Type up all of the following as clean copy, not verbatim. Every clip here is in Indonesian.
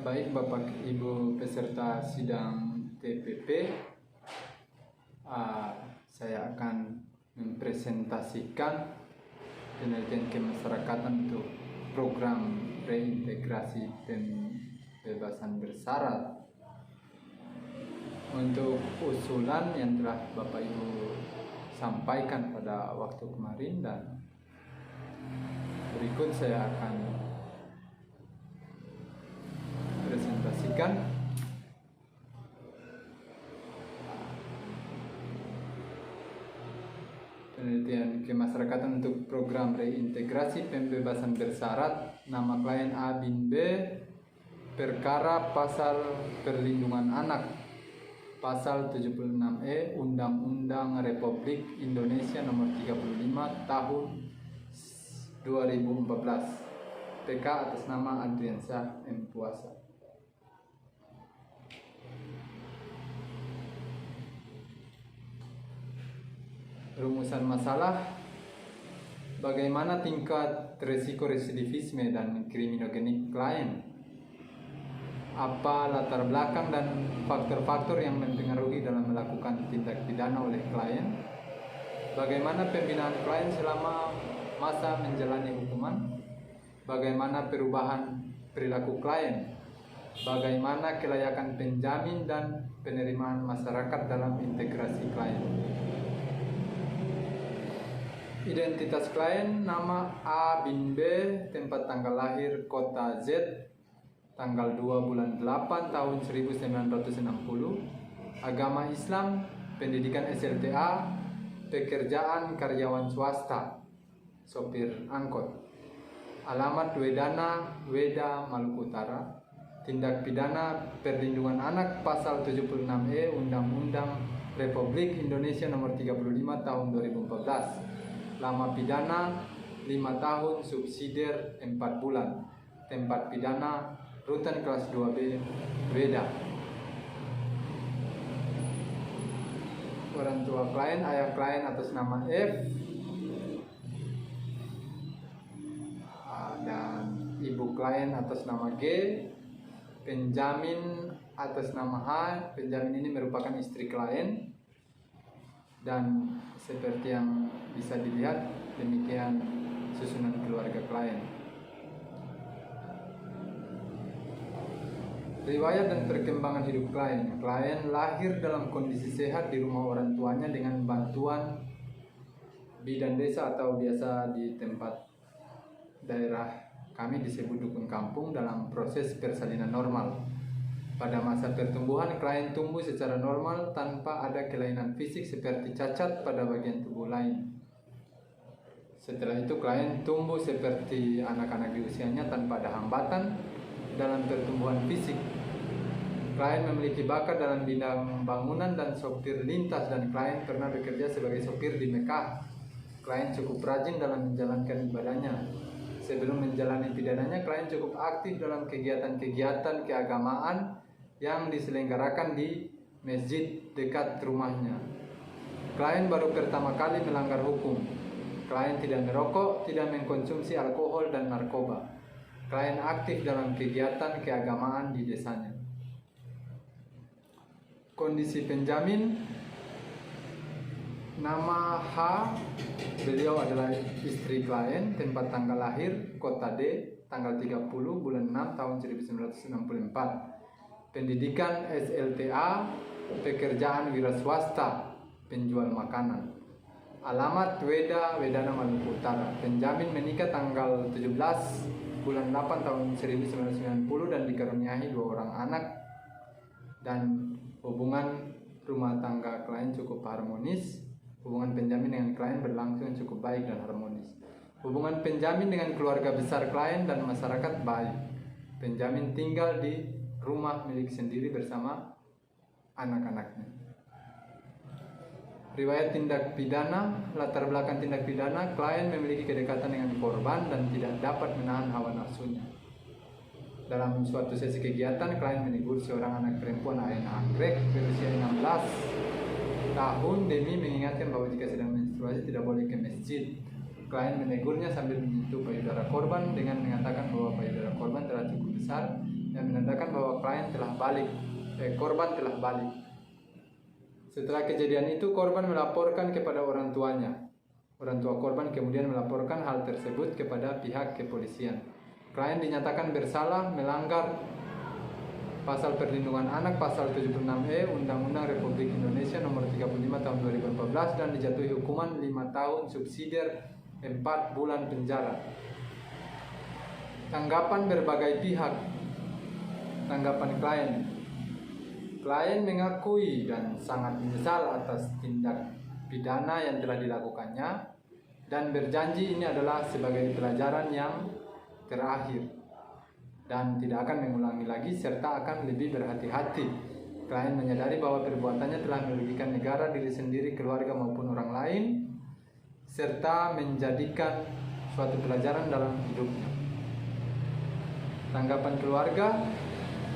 Baik Bapak Ibu peserta sidang TPP, saya akan mempresentasikan penelitian kemasyarakatan untuk program reintegrasi pembebasan bersyarat. Untuk usulan yang telah Bapak Ibu sampaikan pada waktu kemarin, dan berikut saya akan presentasikan. Penelitian kemasyarakatan untuk program reintegrasi pembebasan bersyarat. Nama klien A bin B. Perkara pasal perlindungan anak, pasal 76E Undang-Undang Republik Indonesia nomor 35 tahun 2014. PK atas nama Adriansyah M. Puasa. Rumusan masalah: bagaimana tingkat risiko residivisme dan kriminogenik klien? Apa latar belakang dan faktor-faktor yang mempengaruhi dalam melakukan tindak pidana oleh klien? Bagaimana pembinaan klien selama masa menjalani hukuman? Bagaimana perubahan perilaku klien? Bagaimana kelayakan penjamin dan penerimaan masyarakat dalam integrasi klien? Identitas klien: nama A bin B, tempat tanggal lahir kota Z, tanggal 2 bulan 8 tahun 1960, agama Islam, pendidikan SLTA, pekerjaan karyawan swasta, sopir angkot, alamat Wedana, Weda, Maluku Utara, tindak pidana perlindungan anak pasal 76E Undang-Undang Republik Indonesia nomor 35 tahun 2014. Lama pidana 5 tahun, subsidiar 4 bulan. Tempat pidana Rutan kelas 2B, Weda. Orang tua klien: ayah klien atas nama F dan ibu klien atas nama G. Penjamin atas nama H. Penjamin ini merupakan istri klien. Dan seperti yang bisa dilihat, demikian susunan keluarga klien. Riwayat dan perkembangan hidup klien. Klien lahir dalam kondisi sehat di rumah orang tuanya dengan bantuan bidan desa atau biasa di tempat daerah kami disebut dukun kampung dalam proses persalinan normal. Pada masa pertumbuhan, klien tumbuh secara normal tanpa ada kelainan fisik seperti cacat pada bagian tubuh lain. Setelah itu, klien tumbuh seperti anak-anak di usianya tanpa ada hambatan dalam pertumbuhan fisik. Klien memiliki bakat dalam bidang bangunan dan sopir lintas, dan klien pernah bekerja sebagai sopir di Mekah. Klien cukup rajin dalam menjalankan ibadahnya. Sebelum menjalani pidananya, klien cukup aktif dalam kegiatan-kegiatan keagamaan yang diselenggarakan di masjid dekat rumahnya. Klien baru pertama kali melanggar hukum. Klien tidak merokok, tidak mengkonsumsi alkohol dan narkoba. Klien aktif dalam kegiatan keagamaan di desanya. Kondisi penjamin: nama H, beliau adalah istri klien, tempat tanggal lahir kota D, tanggal 30 bulan 6 tahun 1964. Pendidikan SLTA, pekerjaan wira swasta, penjual makanan. Alamat Weda, Wedana, Maluku Utara. Penjamin menikah tanggal 17 bulan 8 tahun 1990 dan dikaruniai 2 orang anak, dan hubungan rumah tangga klien cukup harmonis. Hubungan penjamin dengan klien berlangsung cukup baik dan harmonis. Hubungan penjamin dengan keluarga besar klien dan masyarakat baik. Penjamin tinggal di rumah milik sendiri bersama anak-anaknya. Riwayat tindak pidana. Latar belakang tindak pidana: klien memiliki kedekatan dengan korban dan tidak dapat menahan hawa nafsunya. Dalam suatu sesi kegiatan, klien menegur seorang anak perempuan ANA anggrek berusia 16 tahun demi mengingatkan bahwa jika sedang menstruasi tidak boleh ke masjid. Klien menegurnya sambil menyentuh payudara korban dengan mengatakan bahwa payudara korban telah cukup besar yang menandakan bahwa korban telah balik. Setelah kejadian itu, korban melaporkan kepada orang tuanya. Orang tua korban kemudian melaporkan hal tersebut kepada pihak kepolisian. Klien dinyatakan bersalah melanggar Pasal Perlindungan Anak Pasal 76E Undang-Undang Republik Indonesia Nomor 35 Tahun 2014 dan dijatuhi hukuman 5 tahun subsidiar 4 bulan penjara. Tanggapan berbagai pihak. Tanggapan klien. Klien mengakui dan sangat menyesal atas tindak pidana yang telah dilakukannya dan berjanji ini adalah sebagai pelajaran yang terakhir dan tidak akan mengulangi lagi serta akan lebih berhati-hati. Klien menyadari bahwa perbuatannya telah merugikan negara, diri sendiri, keluarga maupun orang lain, serta menjadikan suatu pelajaran dalam hidupnya. Tanggapan keluarga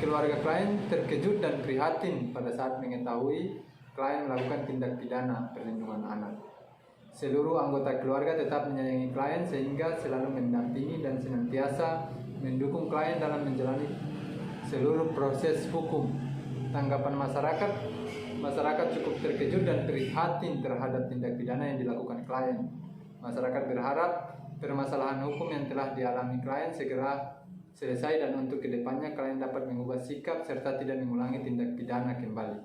klien terkejut dan prihatin pada saat mengetahui klien melakukan tindak pidana perlindungan anak. Seluruh anggota keluarga tetap menyayangi klien sehingga selalu mendampingi dan senantiasa mendukung klien dalam menjalani seluruh proses hukum. Tanggapan masyarakat cukup terkejut dan prihatin terhadap tindak pidana yang dilakukan klien. Masyarakat berharap permasalahan hukum yang telah dialami klien segera selesai dan untuk kedepannya klien dapat mengubah sikap serta tidak mengulangi tindak pidana kembali.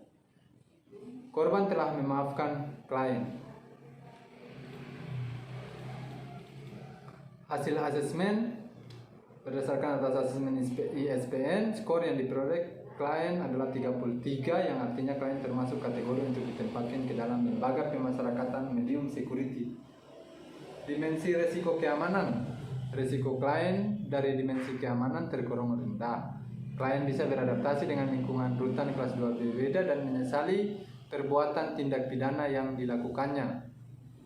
Korban telah memaafkan klien. Hasil asesmen. Berdasarkan atas asesmen ISPN, skor yang diperoleh klien adalah 33, yang artinya klien termasuk kategori untuk ditempatkan ke dalam lembaga pemasyarakatan medium security. Dimensi resiko keamanan. Risiko klien dari dimensi keamanan tergolong rendah. Klien bisa beradaptasi dengan lingkungan rutan kelas 2 berbeda dan menyesali perbuatan tindak pidana yang dilakukannya.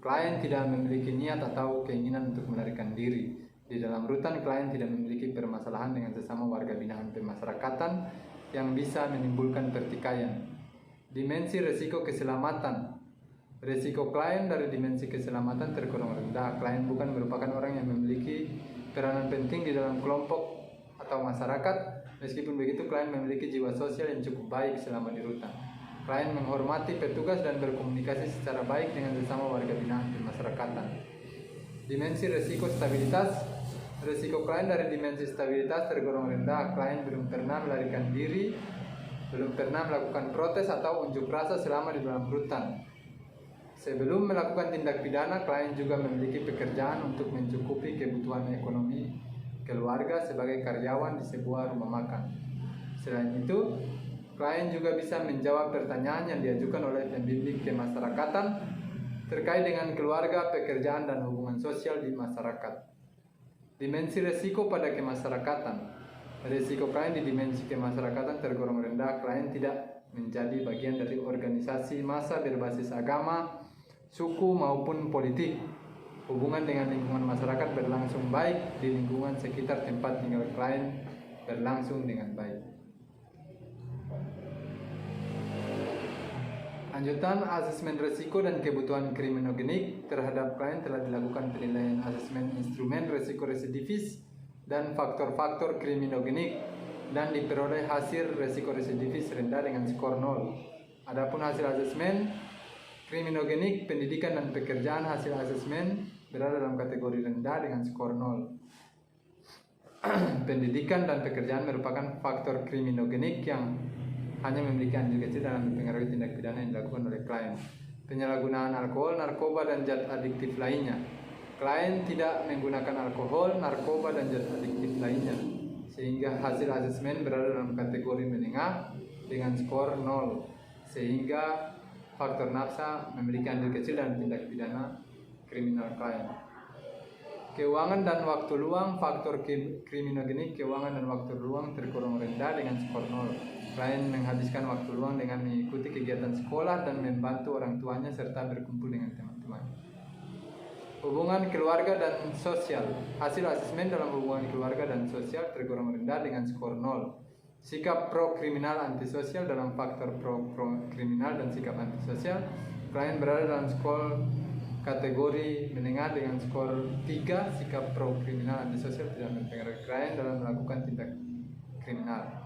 Klien tidak memiliki niat atau keinginan untuk melarikan diri. Di dalam rutan, klien tidak memiliki permasalahan dengan sesama warga binaan pemasyarakatan yang bisa menimbulkan pertikaian. Dimensi risiko keselamatan. Risiko klien dari dimensi keselamatan tergolong rendah. Klien bukan merupakan orang yang memiliki peranan penting di dalam kelompok atau masyarakat. Meskipun begitu, klien memiliki jiwa sosial yang cukup baik selama di rutan. Klien menghormati petugas dan berkomunikasi secara baik dengan sesama warga binaan pemasyarakatan. Dimensi risiko stabilitas. Risiko klien dari dimensi stabilitas tergolong rendah. Klien belum pernah melarikan diri, belum pernah melakukan protes atau unjuk rasa selama di dalam rutan. Sebelum melakukan tindak pidana, klien juga memiliki pekerjaan untuk mencukupi kebutuhan ekonomi keluarga sebagai karyawan di sebuah rumah makan. Selain itu, klien juga bisa menjawab pertanyaan yang diajukan oleh pembimbing kemasyarakatan terkait dengan keluarga, pekerjaan, dan hubungan sosial di masyarakat. Dimensi resiko pada kemasyarakatan. Risiko klien di dimensi kemasyarakatan tergolong rendah. Klien tidak menjadi bagian dari organisasi massa berbasis agama, suku maupun politik. Hubungan dengan lingkungan masyarakat berlangsung baik. Di lingkungan sekitar tempat tinggal klien berlangsung dengan baik. Lanjutan asesmen risiko dan kebutuhan kriminogenik terhadap klien telah dilakukan penilaian asesmen instrumen risiko residivis dan faktor-faktor kriminogenik dan diperoleh hasil risiko residivis rendah dengan skor 0. Adapun hasil asesmen kriminogenik, pendidikan dan pekerjaan, hasil asesmen berada dalam kategori rendah dengan skor 0. Pendidikan dan pekerjaan merupakan faktor kriminogenik yang hanya memiliki andil kecil dalam mempengaruhi tindak pidana yang dilakukan oleh klien. Penyalahgunaan alkohol, narkoba, dan zat adiktif lainnya. Klien tidak menggunakan alkohol, narkoba, dan zat adiktif lainnya, sehingga hasil asesmen berada dalam kategori menengah dengan skor 0, sehingga faktor nafsa memiliki andil kecil dalam tindak pidana kriminal klien. Keuangan dan waktu luang. Faktor kriminogenik, keuangan dan waktu luang tergolong rendah dengan skor 0. Klien menghabiskan waktu luang dengan mengikuti kegiatan sekolah dan membantu orang tuanya serta berkumpul dengan teman-teman. Hubungan keluarga dan sosial. Hasil asesmen dalam hubungan keluarga dan sosial tergolong rendah dengan skor 0. Sikap pro-kriminal antisosial. Dalam faktor pro-kriminal dan sikap antisosial, klien berada dalam skor kategori menengah dengan skor 3. Sikap pro-kriminal antisosial tidak mempengaruhi klien dalam melakukan tindak kriminal.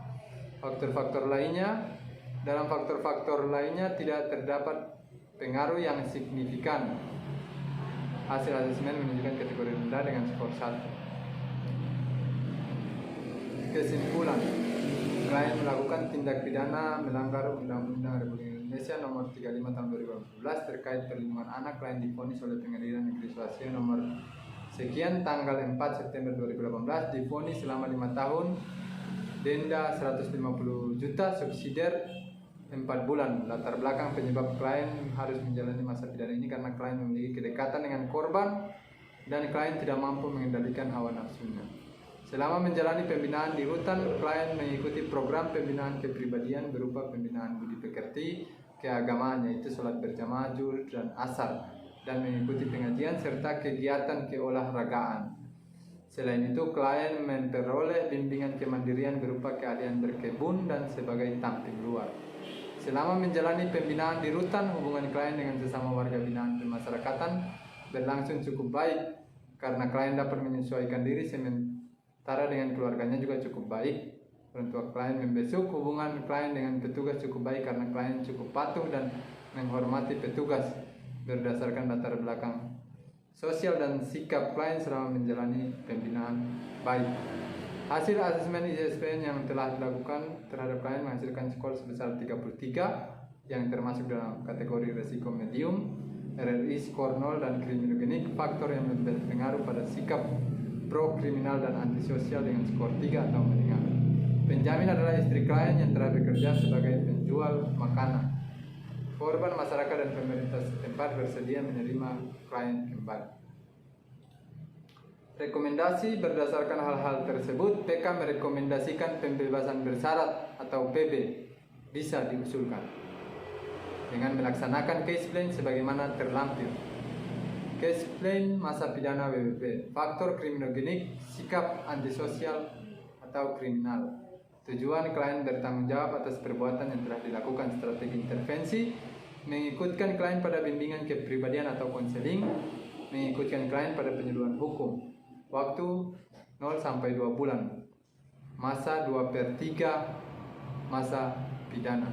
Faktor-faktor lainnya, dalam faktor-faktor lainnya tidak terdapat pengaruh yang signifikan. Hasil asesmen menunjukkan kategori rendah dengan skor 1. Kesimpulan, klien melakukan tindak pidana melanggar Undang-Undang Republik Indonesia Nomor 35 Tahun 2018 terkait perlindungan anak. Klien divonis oleh Pengadilan Negeri Sulawesi Nomor sekian tanggal 4 September 2018 divonis selama 5 tahun, denda 150 juta, subsidiar 4 bulan. Latar belakang penyebab klien harus menjalani masa pidana ini karena klien memiliki kedekatan dengan korban dan klien tidak mampu mengendalikan hawa nafsunya. Selama menjalani pembinaan di rutan, klien mengikuti program pembinaan kepribadian berupa pembinaan budi pekerti, keagamaan yaitu sholat berjamaah, zuhur dan asar, dan mengikuti pengajian serta kegiatan keolahragaan. Selain itu, klien memperoleh bimbingan kemandirian berupa keahlian berkebun dan sebagai tamping luar. Selama menjalani pembinaan di rutan, hubungan klien dengan sesama warga binaan pemasyarakatan berlangsung cukup baik karena klien dapat menyesuaikan diri, sementara dengan keluarganya juga cukup baik. Orang tua klien membesuk. Hubungan klien dengan petugas cukup baik karena klien cukup patuh dan menghormati petugas. Berdasarkan latar belakang sosial dan sikap klien selama menjalani pembinaan baik. Hasil asesmen ISPN yang telah dilakukan terhadap klien menghasilkan skor sebesar 33 yang termasuk dalam kategori resiko medium, RRI skor 0 dan kriminogenik, faktor yang berpengaruh pada sikap pro kriminal dan antisosial dengan skor 3 atau menengah. Penjamin adalah istri klien yang telah bekerja sebagai penjual makanan. Korban, masyarakat dan pemerintah setempat bersedia menerima klien kembali. Rekomendasi berdasarkan hal-hal tersebut, PK merekomendasikan pembebasan bersyarat atau PB bisa diusulkan dengan melaksanakan case plan sebagaimana terlampir. Case plan masa pidana WWP, faktor kriminogenik, sikap antisosial atau kriminal. Tujuan klien bertanggung jawab atas perbuatan yang telah dilakukan, strategi intervensi, mengikutkan klien pada bimbingan kepribadian atau konseling, mengikutkan klien pada penyuluhan hukum. Waktu 0 sampai 2 bulan. Masa 2/3 masa pidana.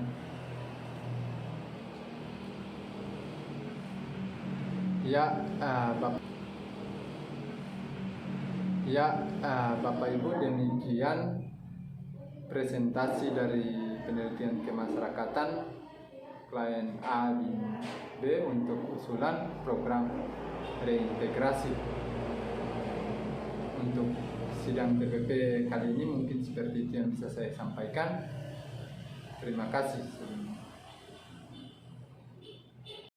Bapak Ibu, demikian presentasi dari penelitian kemasyarakatan klien A dan B untuk usulan program reintegrasi. Untuk sidang TPP kali ini mungkin seperti itu yang bisa saya sampaikan. Terima kasih.